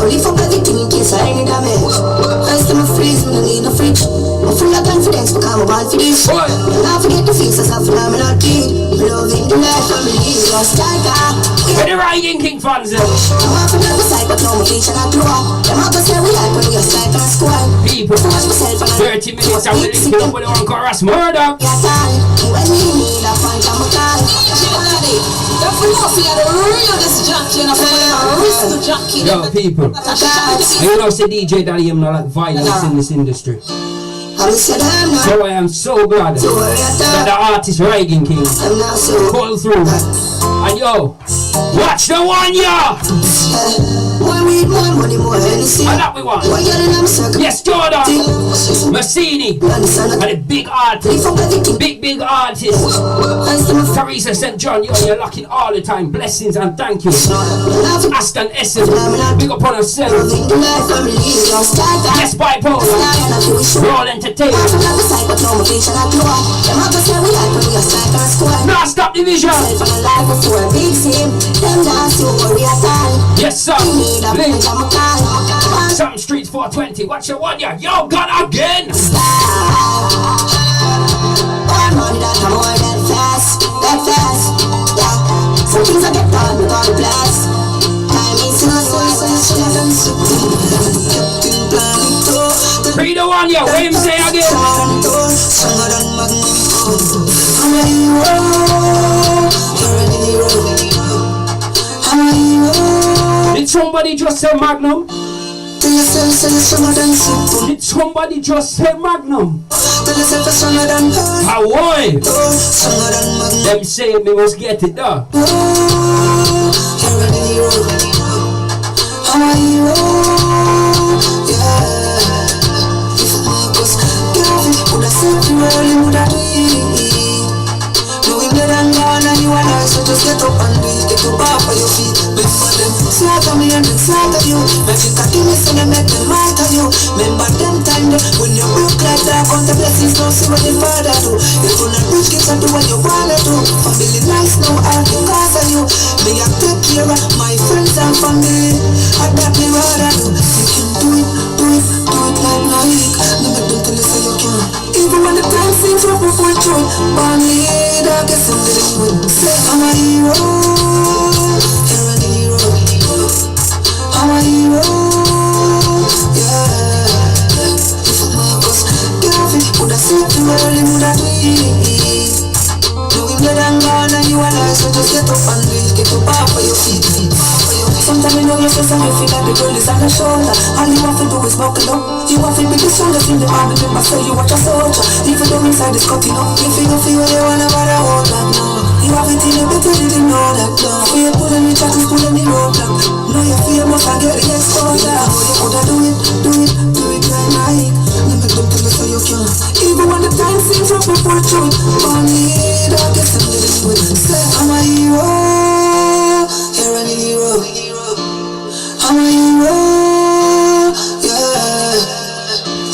So lift up everything in case of any damage. First time I freeze, me no need no fridge. I'm full of confidence because I'm born for this. Don't forget the faces of phenomenal kid. Loving the life of me, lost tiger. Where the Ryan King fans are? I'm off another side, but no motivation at all. Them up say we like when we are side and squad. People, 30 minutes and we link it up with one chorus murder. When you need a punch, I'm a call. Don't forget the realest junkie and a real junkie. Yo, people, you know, say DJ Daddy, I'm not like violence in this industry. So I am so glad that the artist Ryan King called through. And yo, watch the one, yo! And that we want. Yes, Jordan, Massini, and the big artist, big artist, Teresa St. John. Yo, you're locking all the time. Blessings and thank you. Aston Essen, big up on ourselves. Yes, bipolar, Roll Entertainment. Now stop the vision. Yes, sir. Some Streets 420. Watch your one, yeah. Yo, God again. Some things I get done with all the bless. Time is read the one, yeah. What him say again? Did somebody just say Magnum? Did somebody just say Magnum? Hawaii. Them say me must get it done. You and I, so just get up and do it. Get up off of your feet. Before them slaughter me and then slaughter you. Magic at me, so they make them right of you. Remember them time when you broke like that. On the blessings, don't see what your father do. You're gonna rich kids and do what you wanna do. Family nice now, all because of you. May I take care of my friends and family. I got me what I do. You can do it like Nike. Never don't tell us how you can. Even when the time seems rough before it's true. Bonnie, I guess I'm living with. Say I'm a hero, you're a hero. I'm a hero, yeah. If I'm a boss, girlfriend, would I sleep too early, would I do it? Knowing that I'm gone and you and I, so just get up and do it. Get up off of your feet. Sometimes you know your face and you feel like the girl is on the shoulder. All you have to do is buckle up. You have to be the strongest in the army. Them I say you watch a soldier. Even though inside is cutting up. You feel what you wanna bother hold back now. You have it in your better didn't know that now. Fear pulling the chat is pulling the roadblock. Now you fear must I get the exposure. You coulda do it like Nike. Let me them tell us how you can. Even when the time seems rough before it's true. Bonnie, I guess I'm living with. Say I'm a hero, you're a hero. I'm a hero, yeah.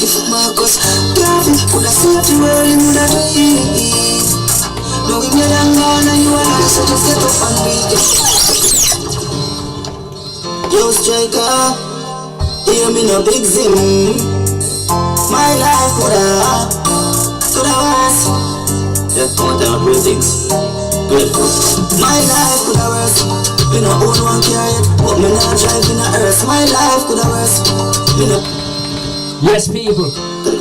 If Marcus Gavin would have saved the world, he would have done it. Knowing that I'm gone and you and I, so just get up and beat it. Yo, striker, hear me no big zing. My life coulda worse. Yeah, come on, tell me three things. Good. My life coulda worse. Me no own one car yet, but me not driving a earth. My life could have worse. Yes, people,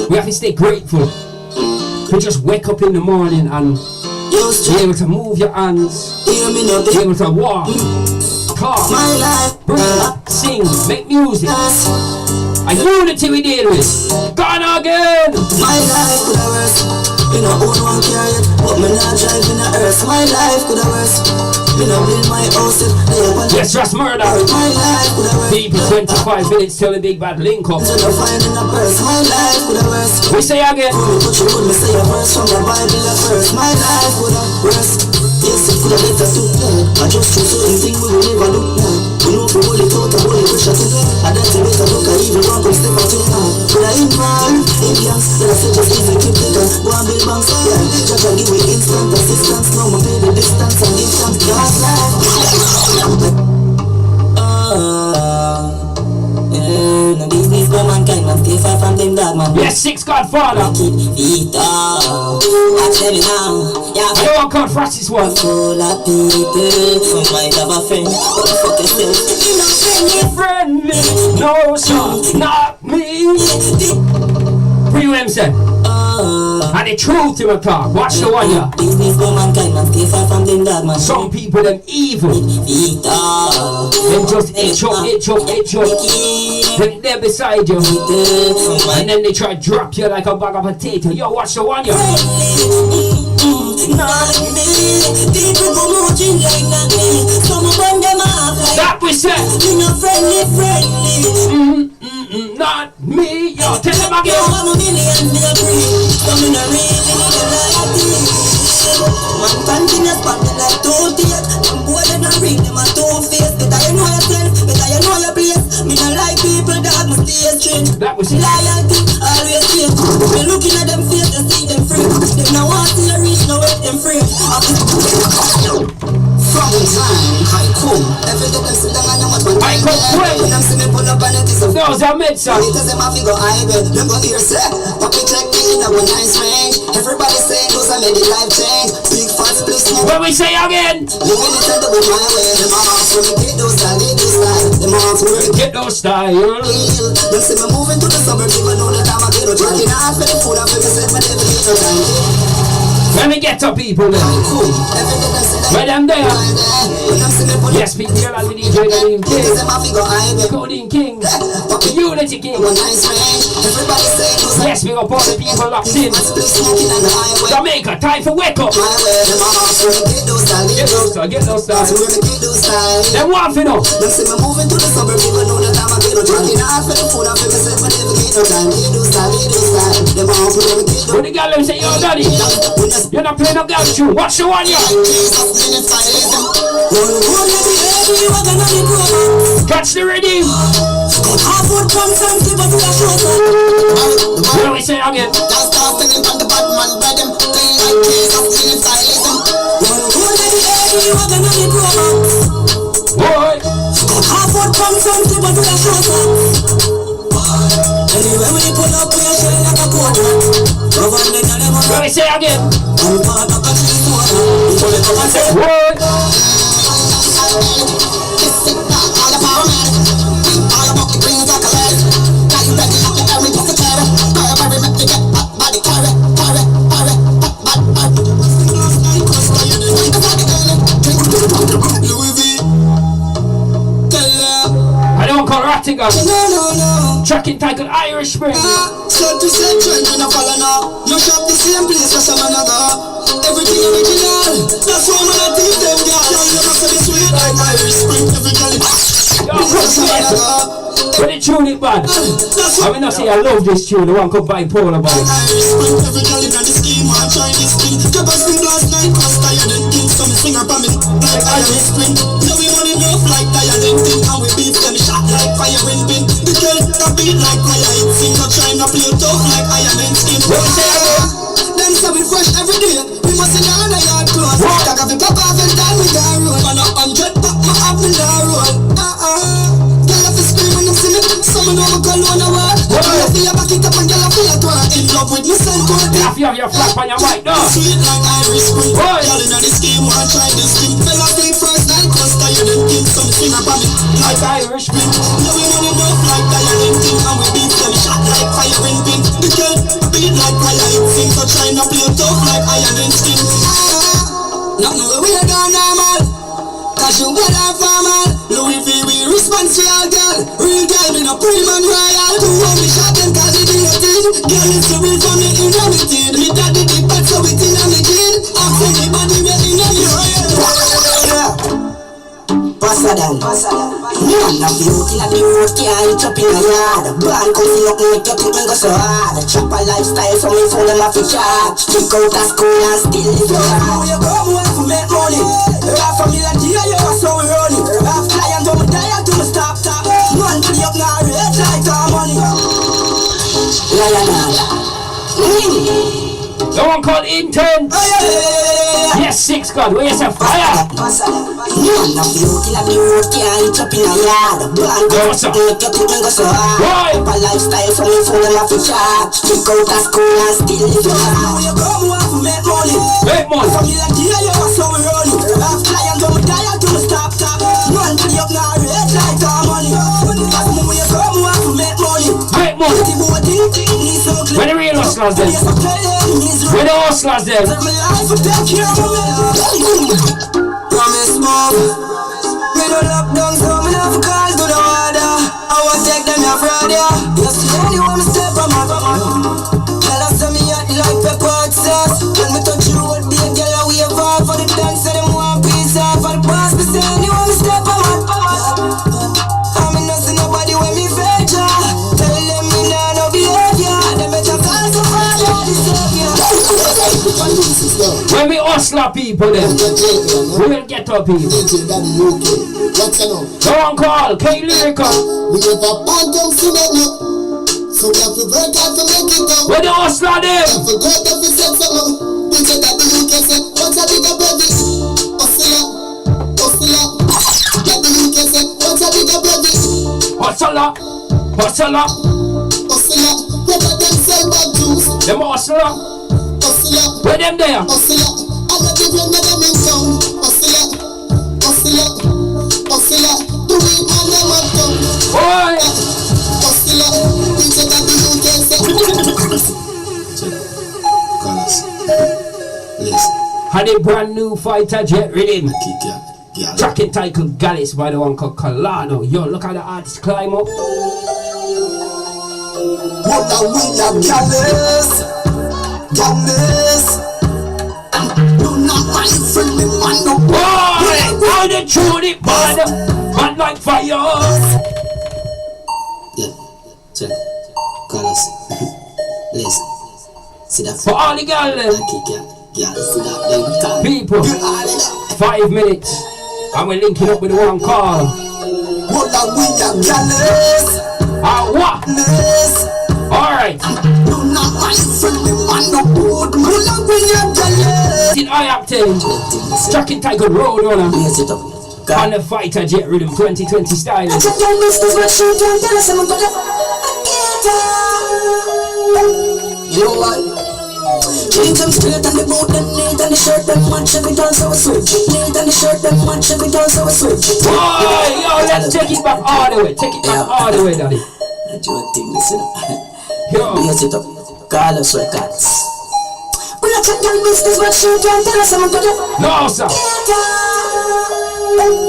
we have to stay grateful. To just wake up in the morning and be able to move your hands, be able to walk, talk, breathe, sing, make music. A unity we deal with. Gone again. My life could have worse. Me no own one car yet, but me not driving a earth. My life could have worse. Me no build my house. Yes, just murder. People 25 minutes till the big bad link up. We say again. Me say a verse from the Bible at first. My life would have worse. Yes, it could have better too. I just choose certain thing we will never do. We know for all it out and all the pressure to do. I don't think better look at even one come step out to now. But I ain't man, Indians, then I say just even keep the guns. Go and build banks, yeah. Judge and give me instant assistance. Now I pay the distance and give thanks. God's life. far from them dog man. Yes, 6 Godfather. Vita, watch them now. Yeah, I don't want to call Francis one. full of people who might have a friend. What the fuck is this? You know, Friendly, no sir, not me. Free him said. And the truth to him talk. Watch the one ya. Business for mankind man, stay far from them dog man. Some people them evil. Vita, Them just itch up. Then they're beside you. And then they try to drop you like a bag of potato. Yo, watch the one ya. That we said. Not me. Yo, tell them again. Man continuous party like two tears. Them boy they not read them a two-face. Better you know yourself, better you know your place. Me not like people that must stay straight. That was it. Loyalty, always safe. Me looking at them face and see them free. Them now want to reach, now wait them free. From time, I come. Every day them sit down and watch my I come quick. When them see me pull up and it is a Those are mid son. because them have to go highway. Them go hear say, Papi check me in a one nice range. Everybody saying those are made the life change. Big fat split smoke. When we say again. Living it and do it my way. Them off when me get those style, Them off when me Get those style. them see me moving to the suburbs, even know that I'm a kid. Drinking hard for the food, I feel myself, but never get no time. When we get to people then. Cool. Every day them sit down. When them there. When them see me pull up. Yes, people here like the DJ Nadim Because King. them have to go highway. Coding King. Papi Unity King. one nice range. Everybody saying those are Yes, we got all the people locked in. split smoking on the highway. Jamaica, time for wake up. My way, them off when me get those style. Get those style, get those style. When me get those style. Them want to know. Them see me moving to the suburbs, even know that I'm a kid. Drinking hard for the food, I feel myself, but never get no time. Get those style, Them off when me get When the girl them say, yo daddy, you're not playing no girl tune. Watch the one, yo. Catch the rhythm. When we say again. Boy. Anyway, when you pull up, we are showing like a portrait. When we say again. Boy. I don't call Rattinger. Track entitled Irish Spring. So to say trend when I follow now. You shop the same place as some another. Everything original. That's why when I teach them guys. You never say this sweet like Irish Spring. Every girl When they tune it bad. I mean, I say I love this tune. The one called Bipolar Ball. Irish Spring. Every girl in the scheme. I try this thing. Keep us in last night. Cause tired and king. So me sing up on me like Irish Spring. Yeah, we want enough like tired and king. And we beat them shot like fire and wind. The girl that beat like fire. It sing. Not trying to play tough like iron and skin. Them say we fresh every day. We must in all the yard clothes. Tag of the pop off and down with our road. Man, 100 pop my up in the road. Girl have to scream when them see me. Someone know me call on a word. Girl have to back it up and girl have to let her. In love with me send code. If you have your flap on your mic, no. Sweet like Irish Spring. Girl in the scheme want try this thing. Fell off the first night cause tired and king. So me sing up on me Like Irish Spring. yeah, we want enough like tired and king. And we beat them shot like fire and wind. The girl beat like fire and sing. So try not play tough like iron and skin. Nothing we are done normal. Cause you got our formal. Louis V, we response to your girl. Real girl, me no pre-man royal. Who want me shot them cause it is a thing. Girl, it's the real from me in a meeting. Me daddy big bad so it in a me kid. Ask anybody me in a me royal. Pasadan, man of the youth in the road, can't eat up in a yard. Band come see up, make your thing go so hard. Chopper lifestyle, so me phone them off the charge. Kick out of school and still live your life. You come home to make money. Half a million deal, you are so running. Half client, don't me die until me stop. Man, put up now, red light our money. La la la la. The one called Intent. Yes, 6 God, where's the fire? What's up? Why? Lifestyle from your phone and off your charge. Kick out of school and still live your life. You come up and make money. Make money. From you like here, you are so running. Half client, don't die until you stop. Run to the up now, red light on money. When you come up and make money. Make money. Where the real hustlers then? Where the hustlers then? Promise mom. Me no lockdown, so me never call to the water. I want take them your fraud, yeah. Yesterday, you want me step on my tell us me at the like pepper sauce. When me touch you, what be a girl a wave off for the dance, so them want piece off for the boss. Me say, you want me step on my I'm in nothing nobody when me fetch ya. Tell them me nah no behavior. Them better call to father the savior. When we hustler people then, we will get up people. Go on call, K-Lyrical. We have a bottom for so we have to work hard to make it up. Where the hustler then? We forgot that we said something. We said that the UK said, what's a bigger brother? Hustler. That the UK said, what's a bigger brother? Hustler. Whether them sell bad juice. Them hustler. Where them there? Hustler. I'm not even never mean sound. Hustler. Do it man them up down. Boy. Hustler. We said that the UK said. Colours. Listen. Had a brand new fighter jet rhythm. Yeah. Track it titled Gallus by the one called Colano. Yo, look at the artist climb up. What a winner, Gallus. Do not mind from me, man, no Boy, the truly bad like fire. Yeah, check. Colours. Listen. See that? For all the girls, Yeah, see that? people, 5 minutes, and we're linking up with the one call. What a winner, Gallus. What? Alright. Do not mind from me, man, no good. What a winner, Gallus. In I-Octane, Track it titled Roadrunner. Yes, it up. On the fighter jet rhythm 2020 style. You know what? Change them straight and the boot them neat and the shirt them match every dance so we switch. Neat and the shirt them match every dance so we switch. Boy, yo, let's take it back all the way. Take it back all the way, daddy. Do a thing, listen up. Yo. Yes, it up. Carlos Records. We not check them business, but she can't tell us I'm good. No, sir.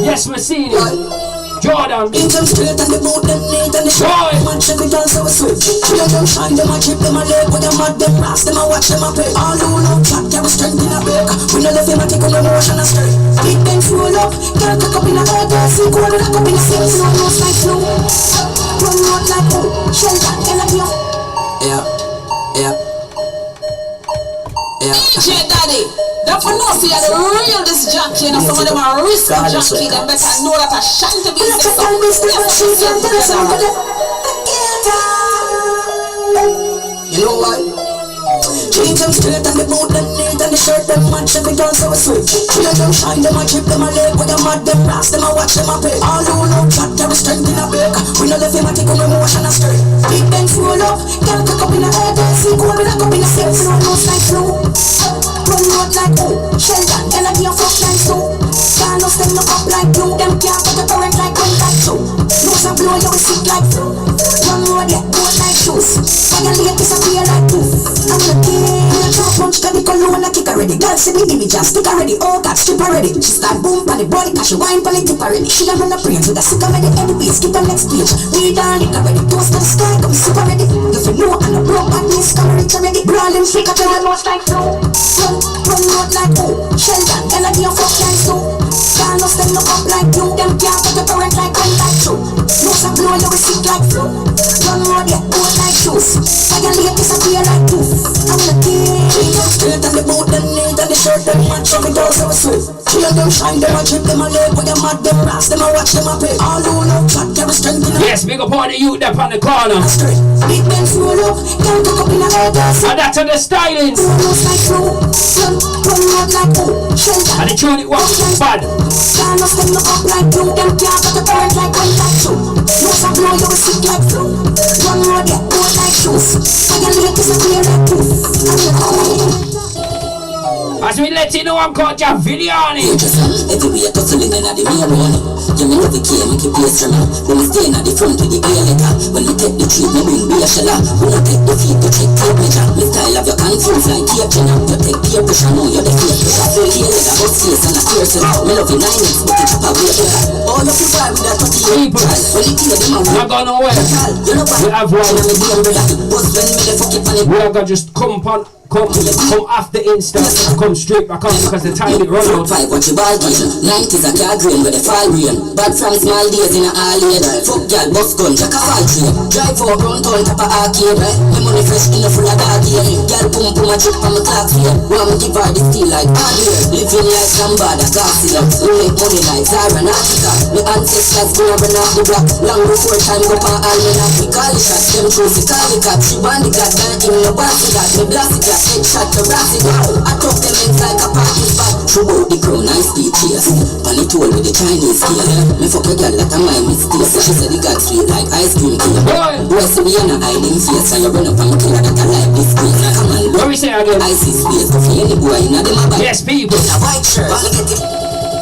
Yes, we're seeing it. Jordan. Change them straight and the boot them neat and the shirt them match every dance so we switch. We them shine them a chip them a leg with them mad them brass them a watch them a play. All who know chat carry strength in a break. We know the fame a take on emotion and straight. Big them full up, girl cock up in a head. See cool and lock up in a six. No nose like flu. Run out like who? Shell that girl like you. Yeah. DJ Daddy, that for no see the real this junkie and some of them are risk junkie. Them better know that a shanty be You know what? Change them straight and the boot them neat and the shirt them match every dance so we switch. We let them shine them a chip them a leg with them mad them brass them a watch them a play. All who know chat carry strength in a break. We know the fame a take on emotion and straight. Big them full up, girl cock up in a head. See cool with a cup in a safe. No nose like flu. Run out like who? Shell that girl a give a fuck like so. Carlos them look up like glue. Them can't put the current like one like two. Nose a blow you will sick like flu. Run road get cold like shoes. Violate disappear like poof. I'm looking. I drop punch got the color and I kick already. Girl see me give me just stick already. Oh God strip already. She start boom on the body cause she wine on the tip already. She done run the brains with a sick already. Any beat skip the next page. We done it already. Toast to the sky come sick already. You feel know and a broke and this come rich already. Brawling freak up your nose like flow. Run out like who? Shell that girl a give a fuck like so. Carlos them look up like you. Them can't put the current like one like two. Nose a blow you will sick like flu. Run road get cold like shoes. Violate disappear like poof. I'm the king. Change them straight and the boot them neat and the shirt, them match every girl so sweet. Chill them shine, them a chip, them a leg, with them mad, them rats, them a watch, them a pay. All who love chat, carry strength in a Yes, big up all the youth up on the corner. straight. Big Benz roll up, can't cook up in a head. And that's on the styling. Almost like crew, sun, run out like who? Shelter. And the tune it was bad. Can't stand up like glue, them can't cut the current like one like two. No some blow, you will sick like flu. One more get more like shoes. I can let this appear like proof. As we let you know, I'm called Javiliani. Everywhere tussling in the main one. You me love the key, make you play strummer. When me staying at the front with the air letter. When me take the treat, me bring beer shella. When I take the feet, to check temperature. Me style of your confused like cake jenna. You take peer pressure, know you're the fake pressure. So here leather, but face and a pierce. Me love the 9 inch, but the chopper way better. All of you vibe with that 38 People, when you hear them not going nowhere. you know We have one. me the umbrella. Bust when me the fuck it on it. We are gonna just come after Insta, come straight back on because the time it run out. Watch your ball game. 90s a car green with the fall rain. Bad from small days in a alley. Fuck y'all, bus gun, jack a fall train. Drive for round town, tap a arcade. My money fresh in a full of dog game. Y'all pum pum a drip on my clock here. Want me give her the steel like hardware. Living like somebody, Garcia. We make money like Zara Natica. My ancestors go run off the block. Long before time go pan almanac. We call it shots, them through the call it cat. She bandy cat, man in the bossy cat. Me blasty cat. Headshot to Rassy got. I took them in like a party spot. True out the crown, I speak cheers. On the tour with the Chinese scale. Me fuck a girl that a my mistake. She said it got sweet like ice cream cake. Boy, see me in a hiding face. So you run up and kill her that I like this place. Come on, What we say again? I see space. Go for any boy in a dem a bike. Yes, people. In a white shirt. Wanna get it?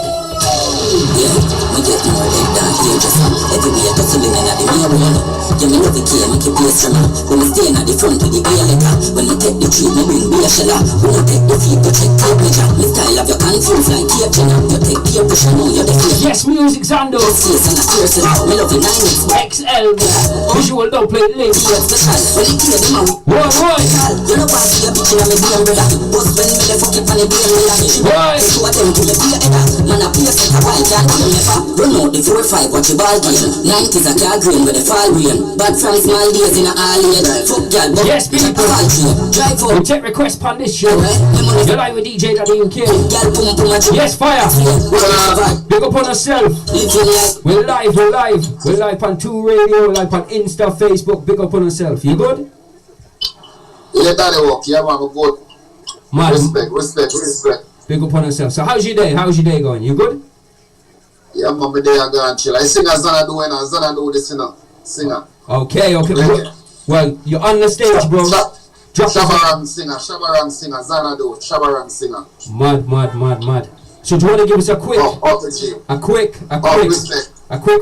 Yeah, we get more like that. Yeah, just everywhere tussling in a the main one. You me love the key, make you play strummer. When me staying at the front with the air letter. When me take the treat, me bring beer shella. When I take the feet, to check temperature. Me style of your confused like cake jenna. You take peer pressure, know you're the fake. Yes, music Zando. Face and a piercing. Me love the 9 inch. XL. Visual don't play link. Yeah, special. When it clear them out. Boy. You know what, see a bitch in a me the umbrella. Bust when me the fuck it on the beer umbrella. Boy. Two of them to the beer header. Man a beer set a while can't kill never. Run out the 4-5, watch your ball game. 90s a car green with the fall rain. Bad from small days in a alley. Fuck y'all, but Yes, people. drive We out. take requests on this show. You're live with DJ at the UK. Y'all pum pum a Yes, fire. Big up on yourself. living like We're live on 2 Radio, we're live on Insta, Facebook. Big up on yourself. You good? Yeah, that work. Yeah, man, I'm good. Man, Respect. big up on yourself. So how's your day going? You good? Yeah, man, my day I go and chill. I sing as Zana do and Zana do this, you know. Singer. Okay. Well, you're on the stage, bro. Drop the Shabarang singer, Zana do, Shabarang singer. Mad. So do you want to give us a quick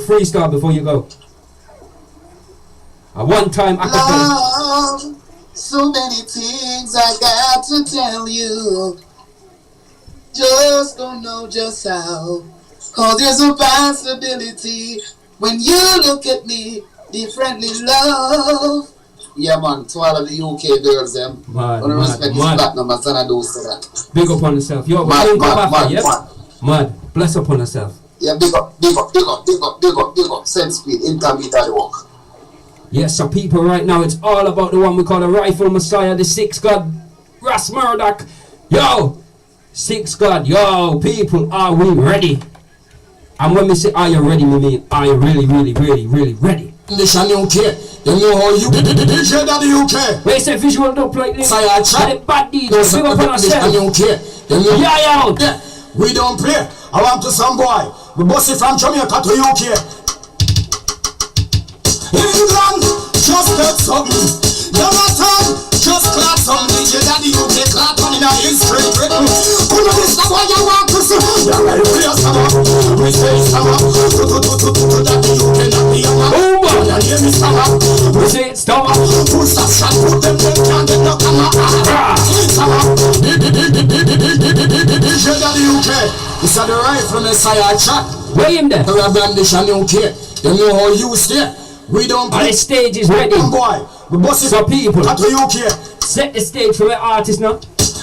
freestyle before you go? A one-time acapella. Love, so many things I got to tell you. Just don't know just how. Cause there's a possibility when you look at me differently, love. Yeah, man, to all of the UK girls, them. Mad. Respect this platinum, as I do say that. Big up on yourself. Yo, mad. Bless up on yourself. Yeah, big up. Send speed, intermediate work. Yes, so people, right now it's all about the one we call the Rifle Messiah, the 6 God, Ras Murdoch. Yo, 6 God, yo, people, are we ready? And when we say are you ready, we mean are you really ready? This and UK, you know how you DJ that the UK. Wait, say visual don't play this. Say I try. The bad deeds, big up on This and yourself. UK, you know. Yeah. We don't play. I want to some boy. We bust it from Jamaica to UK. England, just get something. Yamaton, just clap some DJ that the UK clap on in a history written. Who know this now what you want to see? You're ready for your summer. We say summer. To that the UK not the yama. You hear me summer. We say it's summer. Who stop shot, put them can't get no camera. Summer. DJ that the UK. It's a the Rifle Messiah chat. Where him there? We have brandish and UK. You know how you stay. We don't And play. the stage is ready. Boy, we bust it So people, at the UK. set the stage for the artist now.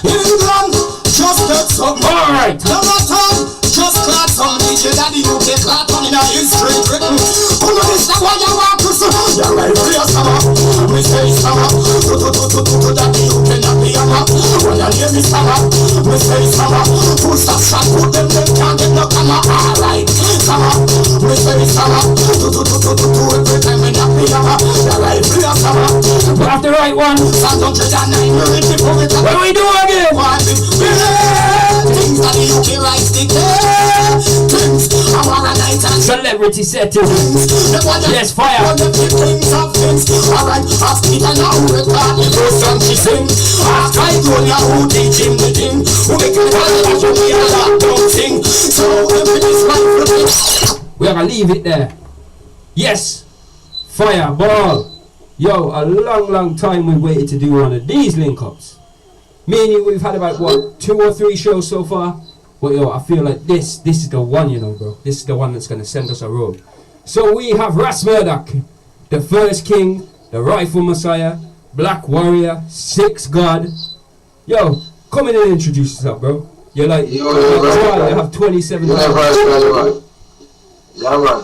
England, just get something. Alright. Yamaton, just clap some DJ that the UK clap on in a history written. Who know this now what you want to see? You're ready for your summer. We say summer. To that the UK not the yama. When you hear me summer, we say summer. and put them can't get no camera. Alright, summer, we say summer. Do every time when you feel the right place, summer. We have the right one. What we do again? Things that the UK rights declare. Things I want a night and celebrity setting. Yes, fire. Alright, ask Peter now who record the first song she sing. Ask Itonia who teach him the thing. Who make him tell that you be a lockdown thing. So every this life we are gonna leave it there. Yes, fireball. Yo, a long time we waited to do one of these link-ups. Me and you, we've had about, what, 2 or 3 shows so far? But yo, I feel like this is the one, you know, bro. This is the one that's going to send us a road. So we have Ras Murdoch, the first king, the rightful Messiah, Black Warrior, Six God. Yo, come in and introduce yourself, bro. You're like, you have 27 man. Yeah, man.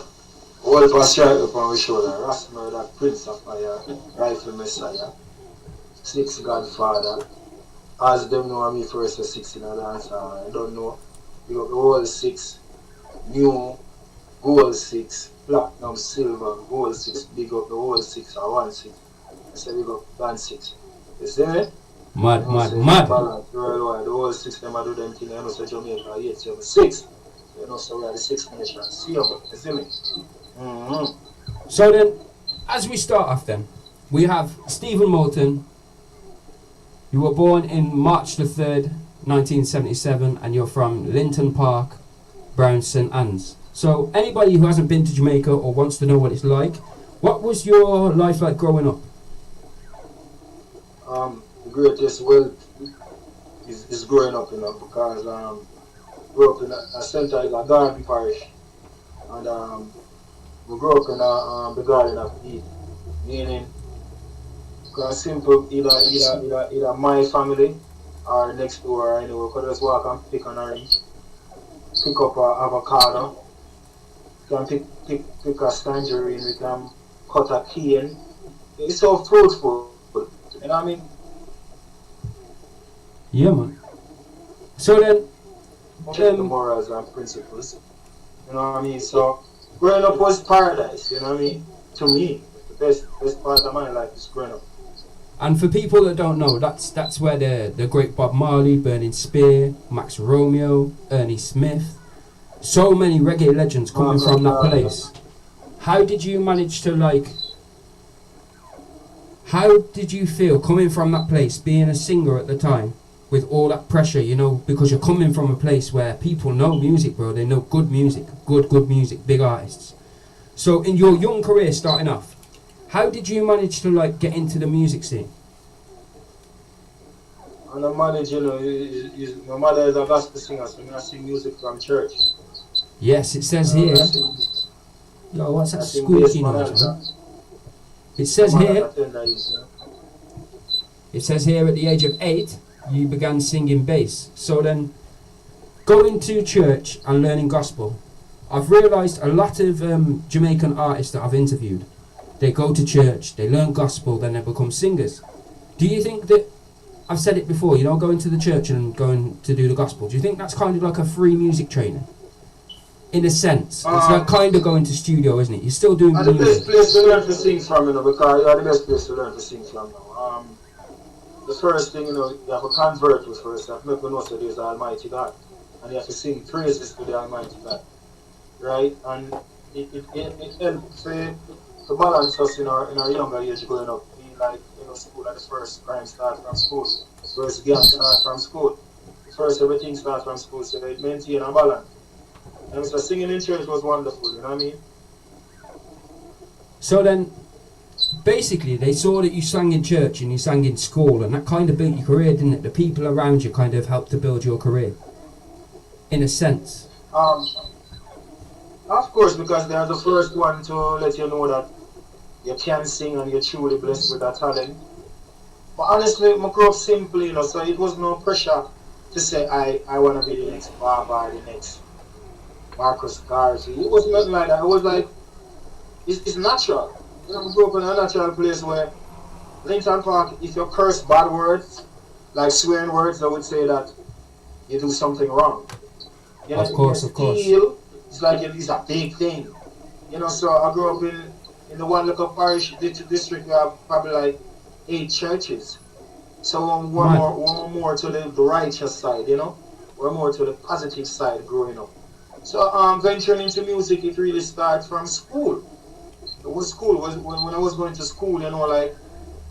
All of us right up on our shoulder. Ras Murdoch, Prince of Fire, Rightful Messiah, Six Godfather. As them know me first, 6 in a dance. I don't know. We got the whole 6, new, gold 6, platinum, silver, gold 6. Big up the whole 6 or 1 6. I said we got band 6. You see me? Mad. Worldwide, the whole 6 them I do them thing. I know so Jamaica 8, 7, 6. You know, so we are the 6 nation. See you see me? So then, as we start off then, we have Stephen Moulton. You were born in March the 3rd, 1977, and you're from Linton Park, Brown St Anne's. So anybody who hasn't been to Jamaica or wants to know what it's like, what was your life like growing up? The greatest wealth is growing up, you know, because grew up in a center in a garden parish, and we grew up in the Garden of Eden, meaning because simple either my family or next door or anywhere could just walk and pick an orange, pick up a avocado, can pick a tangerine, we can cut a cane. It's so fruitful, you know what I mean? Yeah, man. So then, the morals and principles, you know what I mean? So growing up was paradise, you know what I mean? To me, the best part of my life is growing up. And for people that don't know, that's where the great Bob Marley, Burning Spear, Max Romeo, Ernie Smith, so many reggae legends coming from that place. How did you manage to how did you feel coming from that place, being a singer at the time, with all that pressure, you know, because you're coming from a place where people know music, bro, they know good music, good music, big artists. So in your young career starting off, how did you manage to get into the music scene? And I manage, you know, my mother is a gospel singer, so I sing music from church. Yes, it says here. Yo, what's that squeaky noise? It says here. It says here at the age of 8, you began singing bass. So then, going to church and learning gospel, I've realised a lot of Jamaican artists that I've interviewed, they go to church, they learn gospel, then they become singers. Do you think that, I've said it before, you know, going to the church and going to do the gospel, do you think that's kind of like a free music training? In a sense, it's like kind of going to studio, isn't it? You're still doing music. The best place to learn to sing from, you know, because you're the best place to learn to sing from now. The first thing, you know, you have to convert with first. You have to make the know that there's the Almighty God. And you have to sing praises to the Almighty God. Right? And it helps to balance us in our younger age growing up. Being like, you know, school at the first crime start from school. First gang start from school. First everything starts from school, so they maintain a balance. And so singing in church was wonderful, you know what I mean? So then, basically, they saw that you sang in church and you sang in school, and that kind of built your career, didn't it? The people around you kind of helped to build your career, in a sense. Of course, because they're the first one to let you know that you can sing and you're truly blessed with that talent. But honestly, I grew up simply, you know, so it was no pressure to say I want to be the next Baba, the next Marcus Garvey. It was nothing like that. It was like, it's natural. You know, we grew up in a natural place where Linton Park, if you curse bad words, like swearing words, they would say that you do something wrong. You know, Of course. Still, it's like it's a big thing. You know, so I grew up in the one local parish district. We have probably like 8 churches. So we're more to the righteous side. You know, we're more to the positive side growing up. So venturing into music, it really started from school. It was school. When I was going to school, you know, like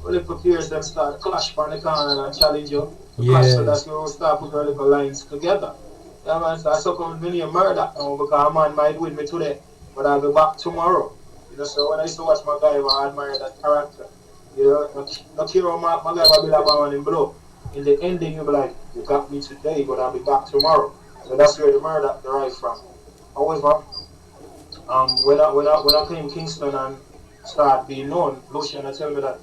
little peers them start clash on the corner and challenge you. Clash, so that's where we start putting our little lines together. Yeah, man, so I succumb to a murder now because a man might with me today, but I'll be back tomorrow. You know, so when I used to watch MacGyver, I admire that character. You know, not care how MacGyver be like one in blow. In the ending, you'll be like, you got me today, but I'll be back tomorrow. So that's where the murder derived from. However, when I came to Kingston and started being known, Luciana tell me that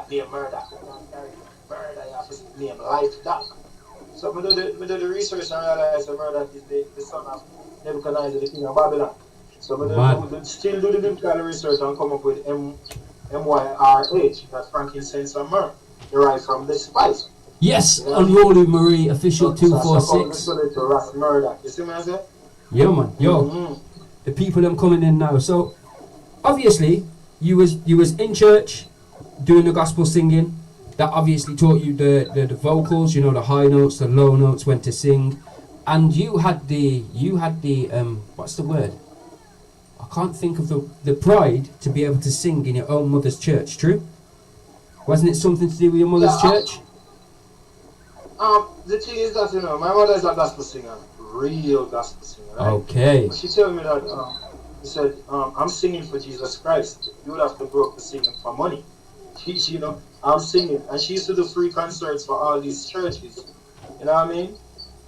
name murder, you have to name life that. So I did the research and realized that murder is the son of Nebuchadnezzar, the king of Babylon. So I still do the biblical research and come up with MYRH, that frankincense and myrrh, derived from the spice. Yes, Unholy Marie Official 246. So Ras Murdoch. You see what I say? Yeah, man. Yo, the people them coming in now. So obviously you was in church doing the gospel singing. That obviously taught you the vocals, you know, the high notes, the low notes, when to sing. And you had the what's the word? I can't think of the pride to be able to sing in your own mother's church, true? Wasn't it something to do with your mother's church? The thing is that, you know, my mother is a gospel singer, real gospel singer, right? Okay. But she told me that, she said, I'm singing for Jesus Christ. You would have to grow up to singing for money. You know, I'm singing. And she used to do free concerts for all these churches. You know what I mean?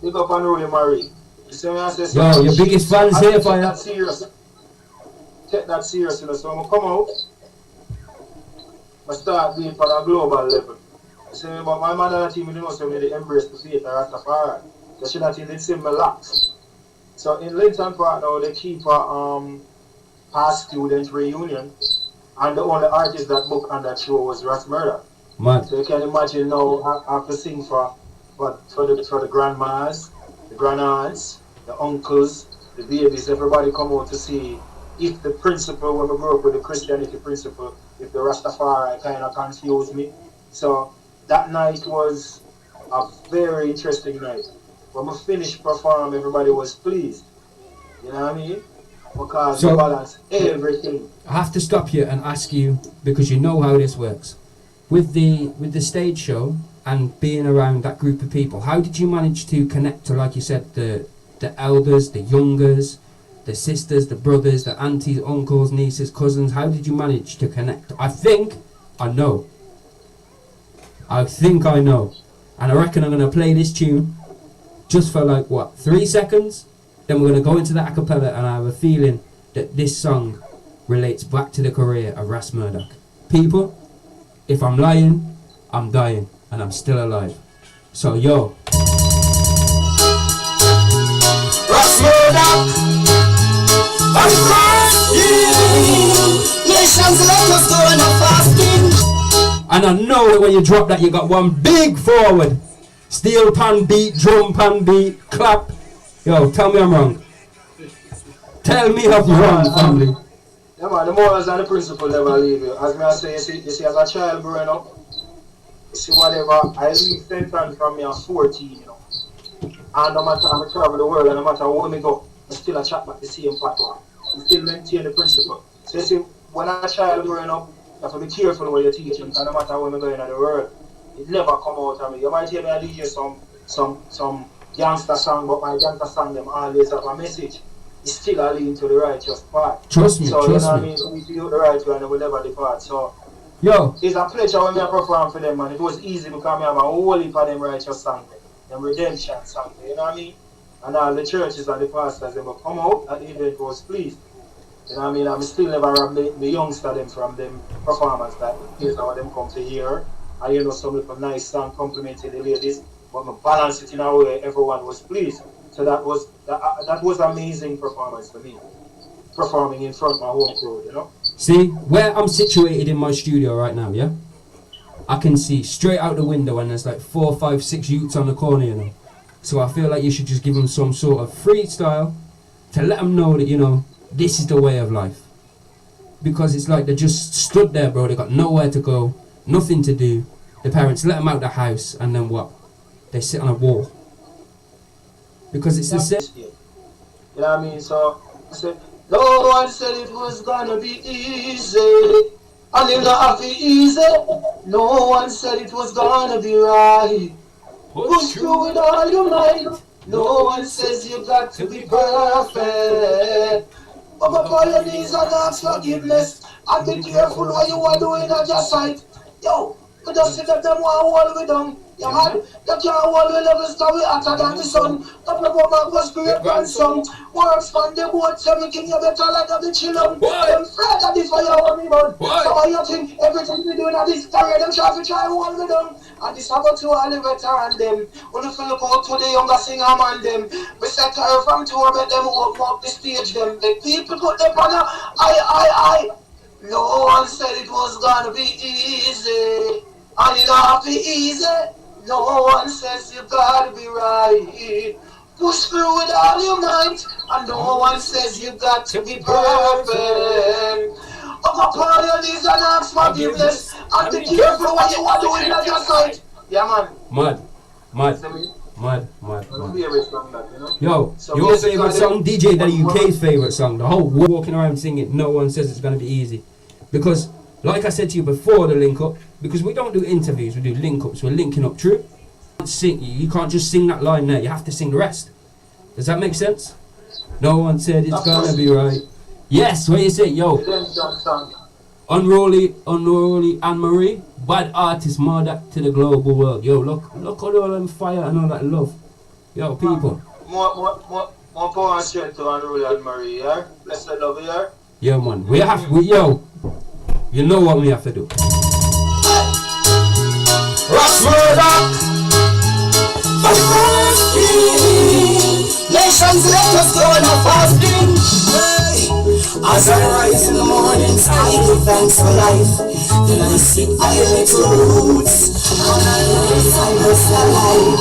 Big up Unholy Marie. You see me? I say, so yo, your biggest fans here for you. Take that serious, you know. So I'm going to come out. I start being on a global level. So, but my mother and team didn't know, so they embrace the faith of Rastafari. So she not did similar locks. So in Linton Park now, they keep a past student reunion, and the only artist that booked on that show was Ras Murdoch. Man. So you can imagine now I have to sing for the grandmas, the grandaunt, the uncles, the babies, everybody come out to see if the principle, when we grew up with the Christianity principle, if the Rastafari kind of confused me. So that night was a very interesting night. When we finished performing, everybody was pleased. You know what I mean? Because we balanced everything. I have to stop you and ask you, because you know how this works. With the stage show and being around that group of people, how did you manage to connect to, like you said, the elders, the youngers, the sisters, the brothers, the aunties, uncles, nieces, cousins? How did you manage to connect? I think I know. And I reckon I'm going to play this tune just for like, 3 seconds? Then we're going to go into the acapella, and I have a feeling that this song relates back to the career of Ras Murdoch. People, if I'm lying, I'm dying, and I'm still alive. So, yo. Ras Murdoch, nations let us go on a fasting. And I know that when you drop that, you got one big forward. Steel pan beat, drum pan beat, clap. Yo, tell me I'm wrong. Tell me I'm wrong, family. Yeah, man, the morals and the principle never leave you. As I say, you see, as a child growing up, you see, whatever, I leave Fenton from me at 14, you know. And no matter how I travel the world, and no matter where I go, I still a chat back the same patois. I still maintain the principle. So you see, when I'm a child growing up, you have to be careful what you're teaching, because no matter where I go in the world, it never come out of me. You might hear me a DJ some gangster song, but my gangster song them always have a message. It's still a lean to the righteous part. Trust me, so, trust you know me. what I mean? We do the right way and we never depart. So, yo, it's a pleasure when I perform for them, man. It was easy because I have a whole heap of them righteous songs, them redemption songs, you know what I mean? And all the churches and the pastors, they will come out and the event was pleased. You know what I mean? I'm still never rob the youngster them from them performance that here's how them come to hear. And you know, some little nice song complimenting the ladies, but I balance it in a way everyone was pleased. So that was amazing performance for me. Performing in front of my home crowd, you know? see, where I'm situated in my studio right now, yeah? I can see straight out the window and there's like 4, 5, 6 youths on the corner, you know? So I feel like you should just give them some sort of freestyle to let them know that, you know, this is the way of life. Because it's like they just stood there, bro. They got nowhere to go, nothing to do. The parents let them out the house, and then what? They sit on a wall. Because it's the same. You know what I mean? So I said, no one said it was gonna be easy. And it not be easy. No one said it was gonna be right. Push through with all your might. No one says you got to be perfect. But upon your knees and ask forgiveness. And be careful what you are doing at your side. Yo, you just see that them want to hold me down. You man, you can't hold me levels now we hotter than the sun. Couple of women was great grandson. Works from the boat, everything you better like a bitch alone. Them afraid of the fire on me bud. So why you think everything we doing at this career, them try to hold me down. And this about to all the veteran them. When you look out to the younger singer man them. We set her from tour, make them open up the stage them. The people put them on a I. No one said it was gonna be easy. And it not be easy. No one says you gotta be right. Push through with all your might. And no one says you got to be perfect. Up upon your knees and ask forgiveness. And be careful what you are doing at your side. Yeah, man. Mad. Yo, your favourite song, DJ Daddy UK's favourite song. The whole world walking around singing, no one says it's gonna be easy. Because, like I said to you before the link up, because we don't do interviews, we do link ups, we're linking up, true? You can't just sing that line there, you have to sing the rest. Does that make sense? No one said it's gonna be right. Yes, what you say, yo? Unruly Anne-Marie, bad artist, murder to the global world. Yo, look at all them fire and all that love. Yo, people. More power and strength to Unruly Anne-Marie, yeah? Bless the love, yeah? Yeah, man. Yo, you know what we have to do. Ross Murdoch. Nations let us go on a fasting. As I rise in the mornings, I give thanks for life. Then I sit by little roots, and I rise, I must alive.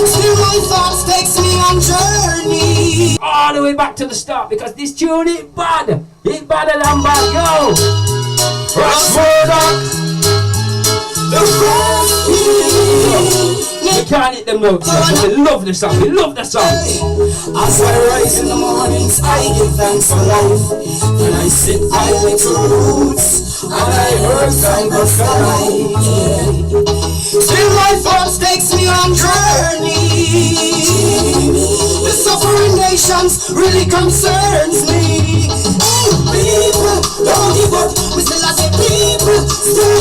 Still my thoughts takes me on journey. All the way back to the start, because this tune ain't bad. It's better than bad, yo. Ross Murdoch. The We can't hit them notes, we love the song, we love the song. As I rise in the mornings, I give thanks for life. When I sit by little roots, and I work, I must alive. Still my thoughts takes me on journey. The suffering nations really concerns me. People, don't give up. We still as a people.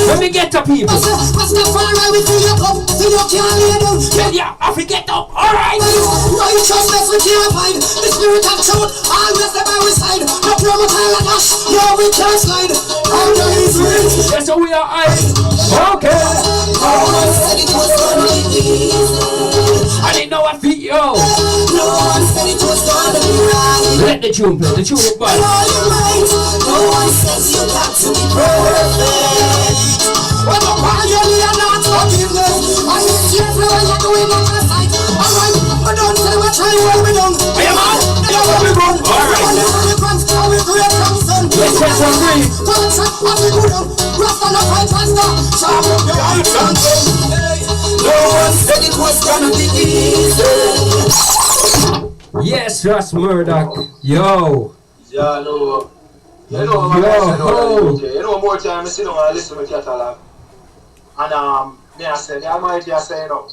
Let me get to people. Rastafari, we fill your cup, so you can't lay down. Yeah, I forget up. Alright. Righteousness we can't find. The spirit of truth always by our side. No promoter like us, no we can't slide. Under his reach. Yes, so we are eyes. Okay. No one said it was gonna be easy. I didn't know what feet, yo. No one said it was gonna be right. Let the tune play, the tune is bad. No one says you got to be perfect. When the pioneer are not forgiveness, I need careful when you're doing on the side. Alright, but don't say we're trying what we done. Are you man? You know what we done? Alright. Let's get some green. No one said it was gonna be easy. Yes, Ross Murdoch. Yo. Yeah, no. You know, you know, more time I sit down and listen to my catalog. And me I say, the Almighty I say, you know,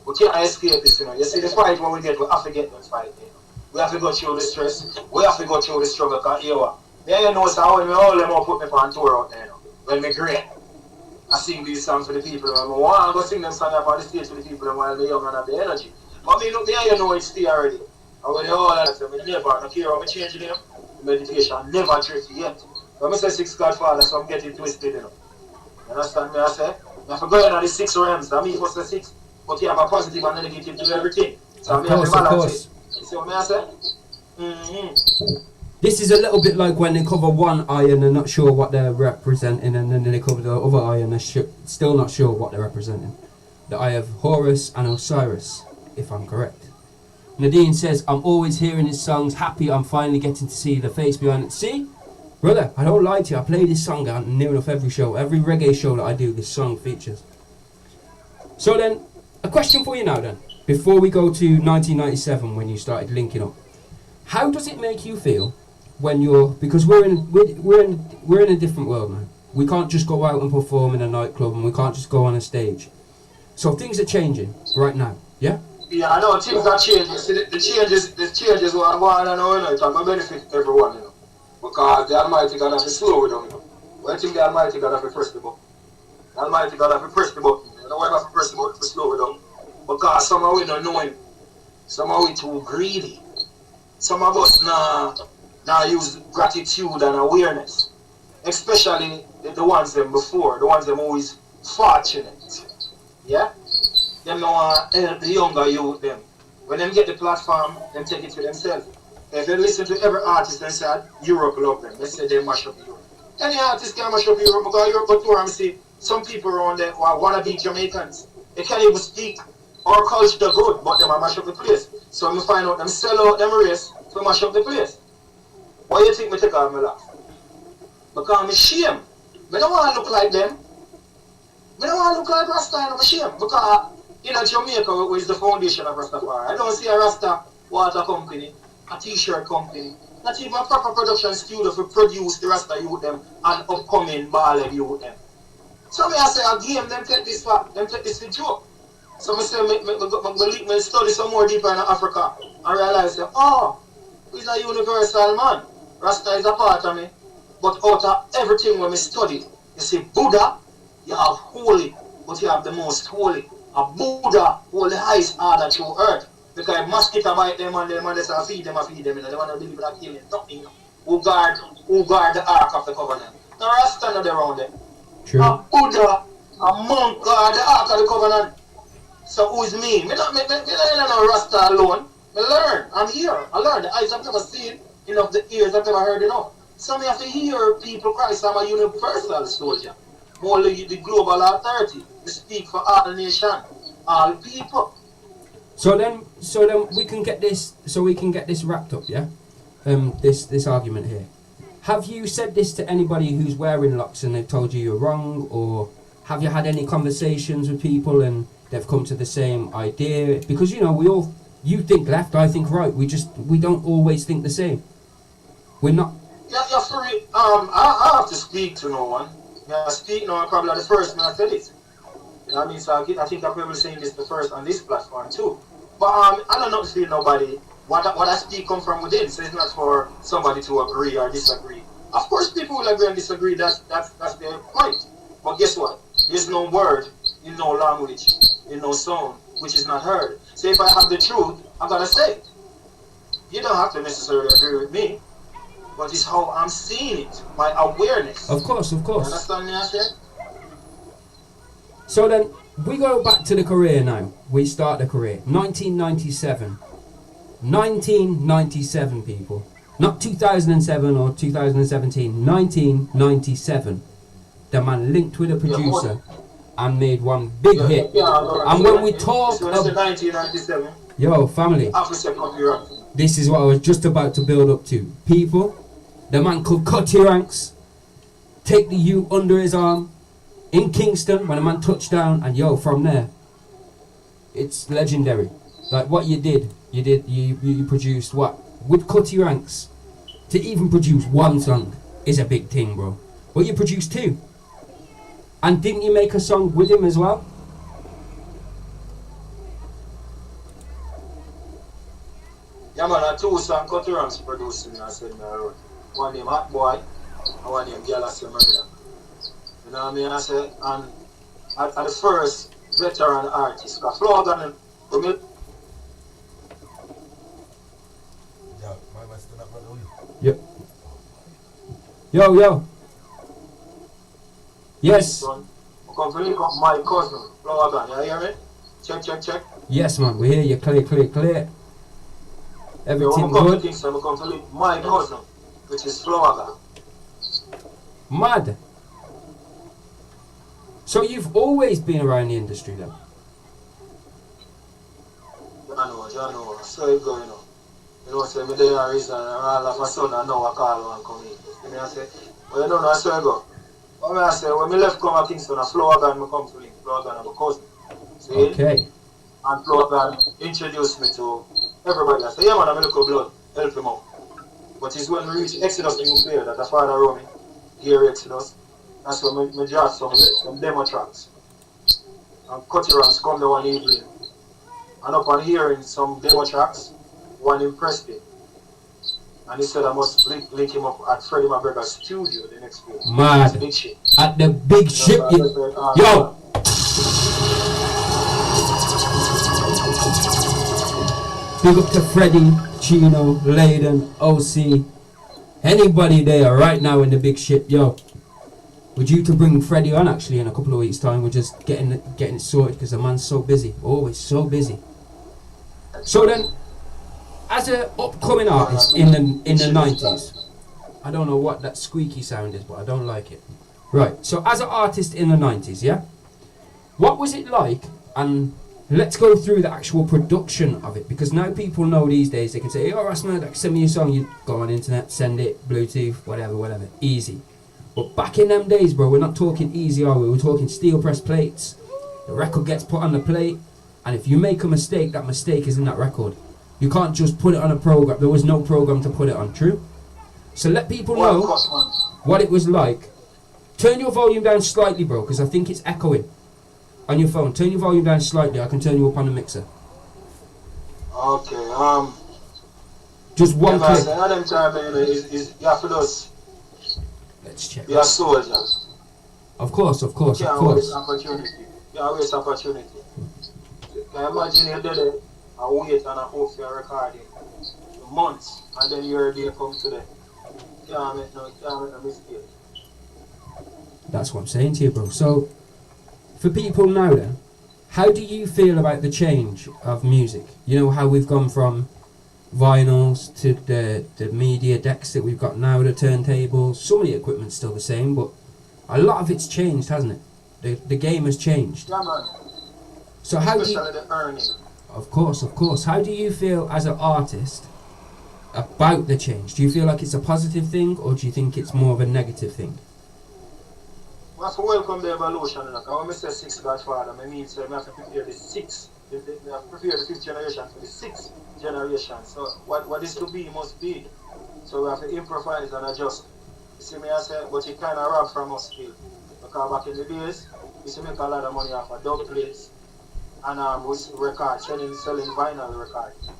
we can't escape this, you know. You see, the fight when we get, we have to get that fight, you know. We have to go through the stress, we have to go through the struggle, because you know, you know, so when me all them up put me on tour out there, you know, when me great. I sing these songs for the people, and I want to go sing them songs up on the stage for the people while they're young and have the energy. But me, look, you know it's still already. And when you all that stuff, I never, I care how I change it, meditation never tricky yet. But I say 6 Godfather, so I'm getting twisted, you know. You understand me? I say, I forgot into the 6 realms. I mean, what's the 6? But you have a positive and negative to everything. So I have to balance it. You see what I say? This is a little bit like when they cover one eye and they're not sure what they're representing, and then they cover the other eye and they're still not sure what they're representing. The eye of Horus and Osiris. if I'm correct. Nadine says, I'm always hearing his songs, happy I'm finally getting to see the face behind it. See? Brother, I don't lie to you, I play this song on near enough every show. Every reggae show that I do, this song features. So then, a question for you now then. Before we go to 1997 when you started linking up. How does it make you feel when you're, because we're in a different world now. We can't just go out and perform in a nightclub and we can't just go on a stage. So things are changing right now, yeah? Yeah, I know things are changing. See, the changes what I want to know, you know, it's going to benefit everyone, you know. Because the Almighty God has to slow it down, you know. When I think the Almighty God has to press the button. The Almighty God has to press the button. You know why I have to press the button to slow it down? Because some of we don't know him. Some of we too greedy. Some of us now use gratitude and awareness. Especially the ones them before, the ones them always fortunate. Yeah? Them now want to help the younger youth them. When them get the platform, them take it to themselves. If they listen to every artist and say Europe love them, they say they mash up Europe. Any artist can mash up Europe because Europe go tour and see some people around there who want to be Jamaicans. They can't even speak our culture good, but them mash up the place. So I'm find out them sell out them race to mash up the place. Why you think me take off my laugh? Because I'm ashamed. I don't want to look like them. I don't want to look like Rasta and I'm ashamed. Because in Jamaica, which is the foundation of Rastafari, I don't see a Rasta water company, a t-shirt company, not even a proper production studio to produce the Rasta youth them and upcoming ballad youth them. So I say, a game, them take this for joke. So I say, me study some more deeper in Africa and realize that, oh, he's a universal man. Rasta is a part of me. But out of everything when we study, you see Buddha, you have holy, but you have the most holy. A Buddha hold the highest order through earth. Because if mosquito bite them and they say feed them, you know, they want to deliver that killing, nothing. Who guard the Ark of the Covenant. Now Rasta not around there. True. A Buddha, a monk guard the Ark of the Covenant. So who is me? I don't know Rasta alone. I learn. I'm here. I learn. The eyes I've never seen, enough the ears I've never heard enough. So I have to hear people cry. So I'm a universal soldier. More the global authority. We speak for all the nation, all people. So then we can get this wrapped up, yeah? This argument here. Have you said this to anybody who's wearing locks and they've told you you're wrong, or have you had any conversations with people and they've come to the same idea? Because you know you think left, I think right. We don't always think the same. We're not. Yeah, you're free. I have to speak to no one. Yeah, I speak now. I'm probably the first man I said it. You know what I mean? So I think I'm probably saying this the first on this platform too. But I don't know to nobody. What I speak come from within, so it's not for somebody to agree or disagree. Of course, people will agree and disagree. That's their point. But guess what? There's no word, in no language, in no sound, which is not heard. So if I have the truth, I gotta say it. You don't have to necessarily agree with me, but it's how I'm seeing it, my awareness. Of course. You understand me? I said. So then we go back to the career now. We start the career 1997. 1997, people. Not 2007 or 2017. 1997. The man linked with a producer and made one big hit. And when we talk of 1997, yo, family, this is what I was just about to build up to. People, the man could cut your ranks, take the youth under his arm in Kingston when a man touched down, and yo, from there, it's legendary. Like what you produced what? With Cutty Ranks, to even produce one song is a big thing, bro. But you produced two. And didn't you make a song with him as well? Yeah man, I two songs Cutty Ranks producing I said I wrote. One named Hot Boy and one named Galaxy Murder. You know what I mean? I said, and at the first veteran artist, because Flogan and Yep. Yo. Yes. I'm going to link up my cousin, Flogan. You hear me? Check. Yes, man. We hear you clear. Everything I'm good? going to link my cousin, which is Flogan. Mad. So you've always been around the industry then? John, know, so it go, you know. You know, say, me there is, and all of a sudden, I know I call one come in. And I say, well, you don't know, I swear go. But I say, when me left come to Kingston, a Flower Gun, me come to link, Flower Gun, I'm a cousin. See? Okay. And Flower Gun introduced me to everybody. I say, yeah man, I'm a little blood, help him out. But it's when we reach Exodus New Player that the father wrote me, Gary Exodus. That's when me draw some demo tracks. And Cutterans come the one evening. And upon hearing some demo tracks, one impressed him. And he said I must link him up at Freddie McGregor's studio the next week. Mad. Big shit. At the big ship. Yo! Big up to Freddie, Chino, Layden, OC. Anybody there right now in the big ship, yo. We're due to bring Freddie on actually in a couple of weeks' time. We're just getting it sorted because the man's so busy. Always so busy. So then, as an upcoming artist in the 90s, I don't know what that squeaky sound is, but I don't like it. Right, so as an artist in the 90s, yeah? What was it like? And let's go through the actual production of it, because now people know these days, they can say, oh, Rasmurdoc, send me a song. You go on internet, send it, Bluetooth, whatever, easy. But back in them days, bro, we're not talking easy, are we? We're talking steel press plates. The record gets put on the plate, and if you make a mistake, that mistake is in that record. You can't just put it on a program. There was no program to put it on, true? So let people know what it was like. Turn your volume down slightly, bro, because I think it's echoing on your phone. Turn your volume down slightly. I can turn you up on the mixer. Okay, Just one click. Let's check. You are soldiers. Of course. You can't waste opportunity. You can't waste opportunity. Can you imagine you're there and wait and hope for your recording months and then your day comes today. You can't make no mistake. That's what I'm saying to you, bro. So, for people now then, how do you feel about the change of music? You know how we've gone from vinyls to the media decks that we've got now, the turntables. Some of the equipment's still the same, but a lot of it's changed, hasn't it? The game has changed. Yeah, man. So how especially the earning. Of course. How do you feel as an artist about the change? Do you feel like it's a positive thing, or do you think it's more of a negative thing? I have to welcome the evolution. Like, when I say six Godfather, I mean so I have to prepare the sixth. I have to prepare the fifth generation for the sixth generation. So what is to be must be. So we have to improvise and adjust. You see me I say, but it kind of rob from us still. Because back in the days, we used to make a lot of money off of dub plates and with records, selling vinyl records.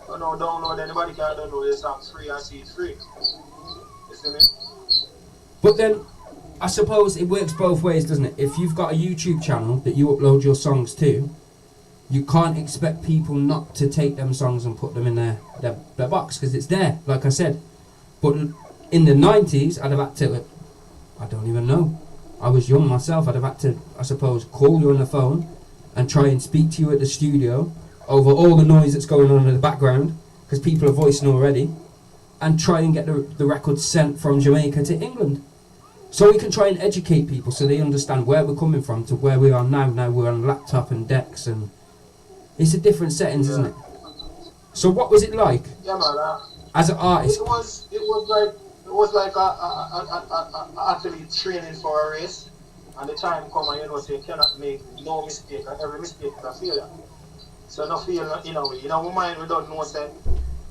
So now download, anybody can download the song free and see it free. You see me? But then, I suppose it works both ways, doesn't it? If you've got a YouTube channel that you upload your songs to, you can't expect people not to take them songs and put them in their box, because it's there, like I said. But in the 90s, I'd have had to, I don't even know. I was young myself, I'd have had to, I suppose, call you on the phone and try and speak to you at the studio over all the noise that's going on in the background, because people are voicing already, and try and get the record sent from Jamaica to England. So we can try and educate people so they understand where we're coming from to where we are now. Now we're on laptop and decks, and it's a different settings, isn't it? So what was it like? Yeah, man. As an artist? It was like a athlete training for a race, and the time come and you know say you cannot make no mistake, and every mistake is a failure. So no fail in a way. In our mind we don't know say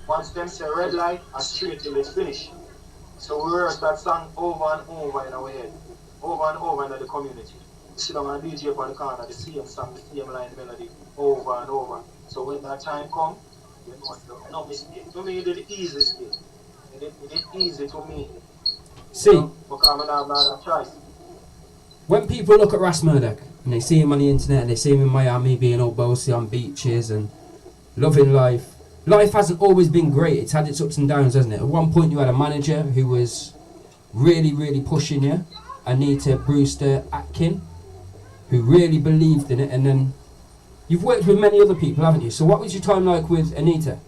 once them say red light and straight till it's finished. So we rehearse that song over and over in our head, over and over in the community. We sit down and DJ up on the corner, the same song, the same line melody, over and over. So when that time comes, you know, no mistake. To me, you did the easy mistake. It is easy to me. See, because I have no choice. When people look at Rasmurdoc and they see him on the internet and they see him in Miami being all bossy on beaches and loving life, life hasn't always been great. It's had its ups and downs, hasn't it? At one point you had a manager who was really, really pushing you, Anita Brewster Atkin, who really believed in it, and then you've worked with many other people, haven't you? So what was your time like with Anita?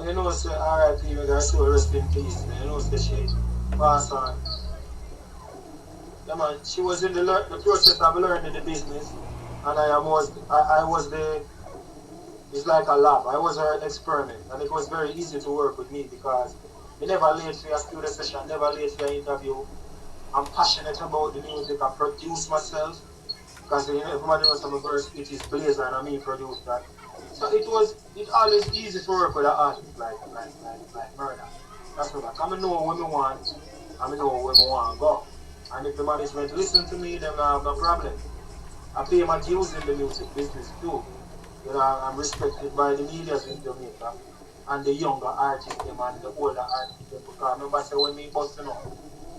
You know, say R.I.P. with her soul rest in peace. You know, say she passed on. Yeah, man, she was in the process of learning the business, and I was the is like a lab. I was an experiment, and it was very easy to work with me because I never late for a studio session, never late for an interview. I'm passionate about the music. I produce myself because everybody knows I'm a verse. It is Blazer and I me produce that. So it's always easy to work with an artist like Murder. That's what I know what I want. I know where I want to go. And if the management listen to me, then I have no problem. I pay my dues in the music business too. You know, I'm respected by the media in Jamaica and the younger artists them and the older artists them. Because remember I say when me busting up,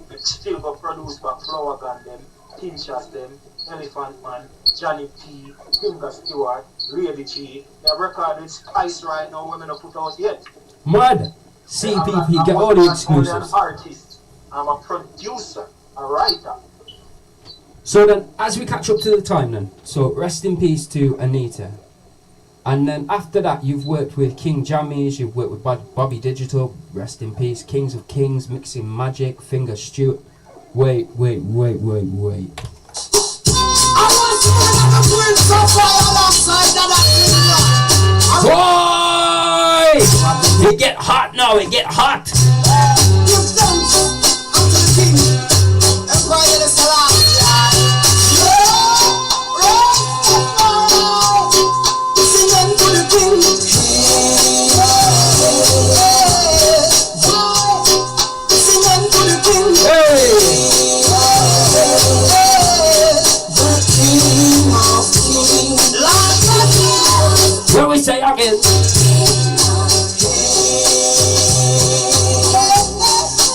they still got produced by Flower Gun them, Pinchas them, Elephant Man, Johnny P, Finger Stewart, Ray G. They have recorded Spice right now, women have put out yet. Mad! CPP, get all the exclusives. I'm an artist, I'm a producer, a writer. So then, as we catch up to the time then, so rest in peace to Anita. And then after that, you've worked with King Jammies, you've worked with Bobby Digital, rest in peace, Kings of Kings, Mixing Magic, Finger Stewart. Wait. I Boy! It get hot now, it get hot! What we say again?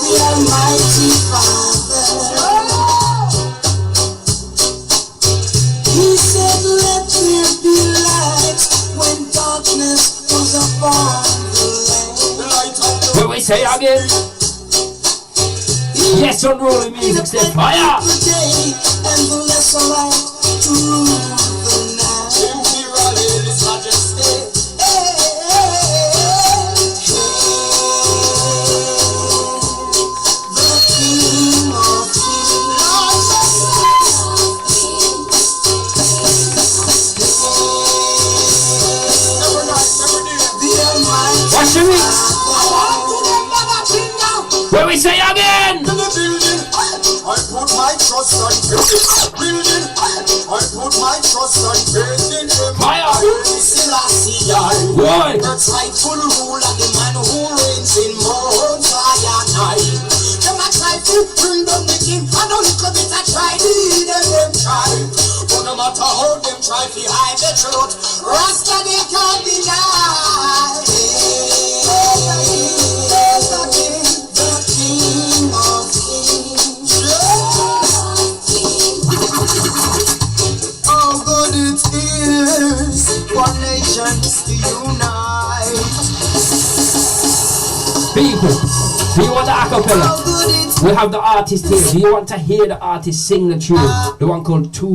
The Almighty Father, He said, "Let there be light," when darkness was upon the land. What we say again? Yes, unruly music said fire! Today, and the lesser light to rule the night. What's the mix? What we say again? I put my trust on building. I put my trust on building. Fire! Selassie, Why? the rightful ruler, the man who reigns in Mount Zion. Them a try to bring down the king, and a little bit I try to lead them try. But no matter how them try to hide the truth, Rasta they can't deny. The King of Kings. How good it is for nations to unite. People, do you want the acapella? We have the artist here. Do you want to hear the artist sing the tune? The one called Too